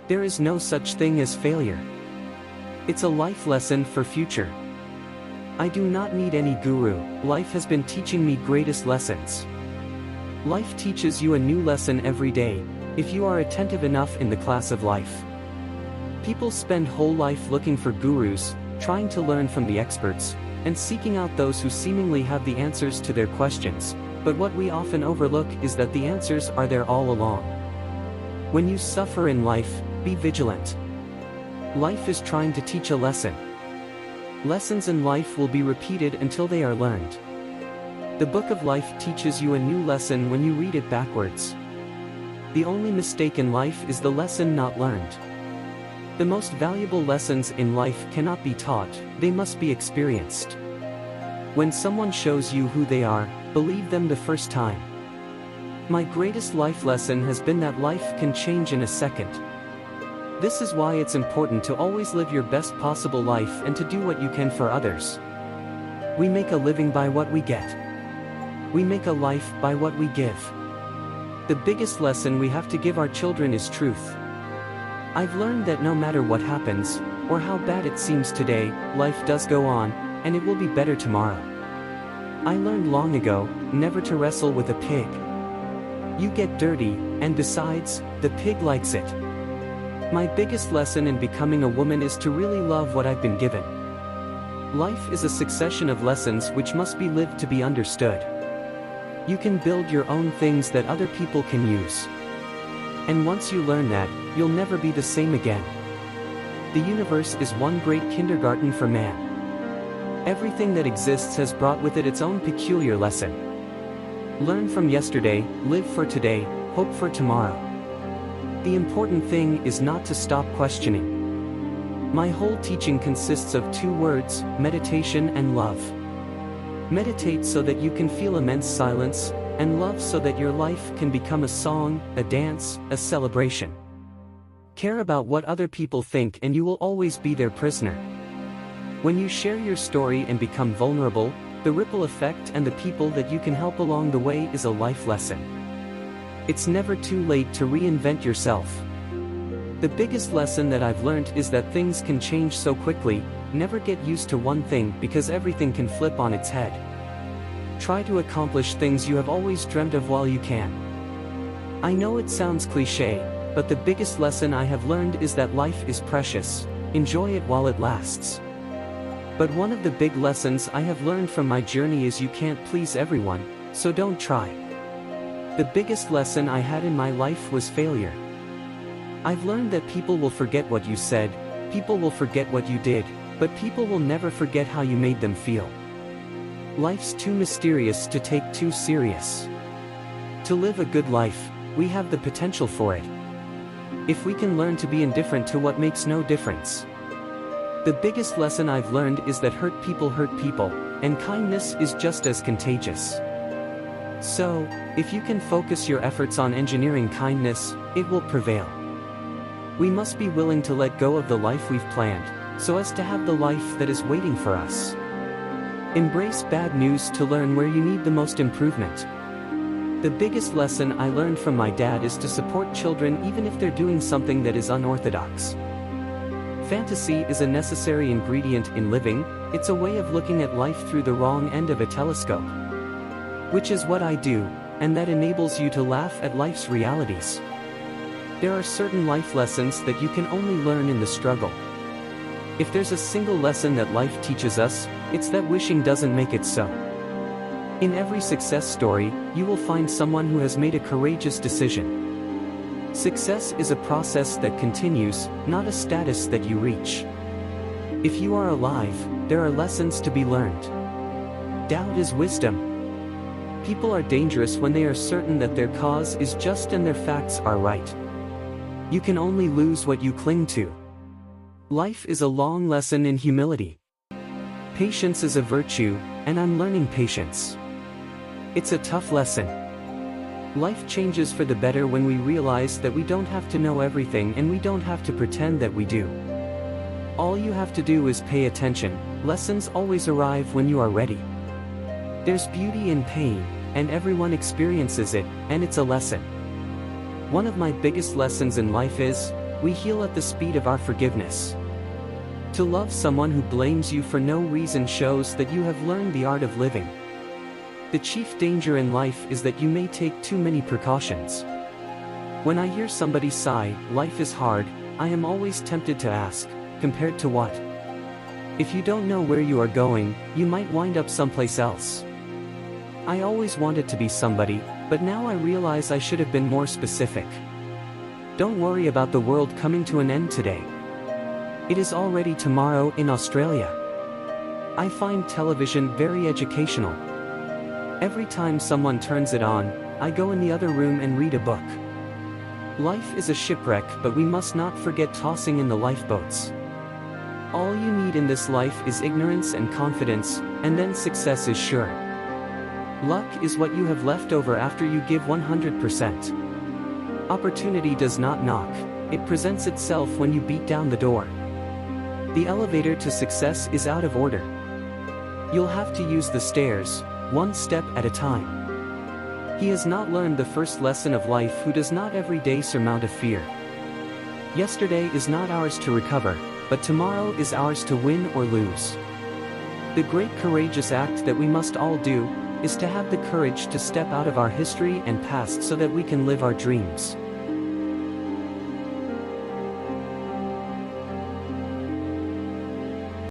There is no such thing as failure. It's a life lesson for future. I do not need any guru, life has been teaching me greatest lessons. Life teaches you a new lesson every day, if you are attentive enough in the class of life. People spend whole life looking for gurus, trying to learn from the experts, and seeking out those who seemingly have the answers to their questions, but what we often overlook is that the answers are there all along. When you suffer in life, be vigilant. Life is trying to teach a lesson. Lessons in life will be repeated until they are learned. The book of life teaches you a new lesson when you read it backwards. The only mistake in life is the lesson not learned. The most valuable lessons in life cannot be taught, they must be experienced. When someone shows you who they are, believe them the first time. My greatest life lesson has been that life can change in a second. This is why it's important to always live your best possible life and to do what you can for others. We make a living by what we get. We make a life by what we give. The biggest lesson we have to give our children is truth. I've learned that no matter what happens, or how bad it seems today, life does go on, and it will be better tomorrow. I learned long ago, never to wrestle with a pig. You get dirty, and besides, the pig likes it. My biggest lesson in becoming a woman is to really love what I've been given. Life is a succession of lessons which must be lived to be understood. You can build your own things that other people can use. And once you learn that, you'll never be the same again. The universe is one great kindergarten for man. Everything that exists has brought with it its own peculiar lesson. Learn from yesterday, live for today, hope for tomorrow. The important thing is not to stop questioning. My whole teaching consists of two words, meditation and love. Meditate so that you can feel immense silence, and love so that your life can become a song, a dance, a celebration. Care about what other people think and you will always be their prisoner. When you share your story and become vulnerable, the ripple effect and the people that you can help along the way is a life lesson. It's never too late to reinvent yourself. The biggest lesson that I've learned is that things can change so quickly. Never get used to one thing because everything can flip on its head. Try to accomplish things you have always dreamt of while you can. I know it sounds cliché, but the biggest lesson I have learned is that life is precious, enjoy it while it lasts. But one of the big lessons I have learned from my journey is you can't please everyone, so don't try. The biggest lesson I had in my life was failure. I've learned that people will forget what you said, people will forget what you did, but people will never forget how you made them feel. Life's too mysterious to take too serious. To live a good life, we have the potential for it. If we can learn to be indifferent to what makes no difference. The biggest lesson I've learned is that hurt people, and kindness is just as contagious. So, if you can focus your efforts on engineering kindness, it will prevail. We must be willing to let go of the life we've planned, so as to have the life that is waiting for us. Embrace bad news to learn where you need the most improvement. The biggest lesson I learned from my dad is to support children even if they're doing something that is unorthodox. Fantasy is a necessary ingredient in living, it's a way of looking at life through the wrong end of a telescope. Which is what I do, and that enables you to laugh at life's realities. There are certain life lessons that you can only learn in the struggle. If there's a single lesson that life teaches us, it's that wishing doesn't make it so. In every success story, you will find someone who has made a courageous decision. Success is a process that continues, not a status that you reach. If you are alive, there are lessons to be learned. Doubt is wisdom. People are dangerous when they are certain that their cause is just and their facts are right. You can only lose what you cling to. Life is a long lesson in humility. Patience is a virtue, and I'm learning patience. It's a tough lesson. Life changes for the better when we realize that we don't have to know everything and we don't have to pretend that we do. All you have to do is pay attention. Lessons always arrive when you are ready. There's beauty in pain, and everyone experiences it, and it's a lesson. One of my biggest lessons in life is, We heal at the speed of our forgiveness. To love someone who blames you for no reason shows that you have learned the art of living. The chief danger in life is that you may take too many precautions. When I hear somebody sigh, "Life is hard," I am always tempted to ask, compared to what? If you don't know where you are going, you might wind up someplace else. I always wanted to be somebody, but now I realize I should have been more specific. Don't worry about the world coming to an end today. It is already tomorrow in Australia. I find television very educational. Every time someone turns it on, I go in the other room and read a book. Life is a shipwreck, but we must not forget tossing in the lifeboats. All you need in this life is ignorance and confidence, and then success is sure. Luck is what you have left over after you give 100%. Opportunity does not knock, it presents itself when you beat down the door. The elevator to success is out of order. You'll have to use the stairs, one step at a time. He has not learned the first lesson of life who does not every day surmount a fear. Yesterday is not ours to recover, but tomorrow is ours to win or lose. The great courageous act that we must all do is to have the courage to step out of our history and past so that we can live our dreams.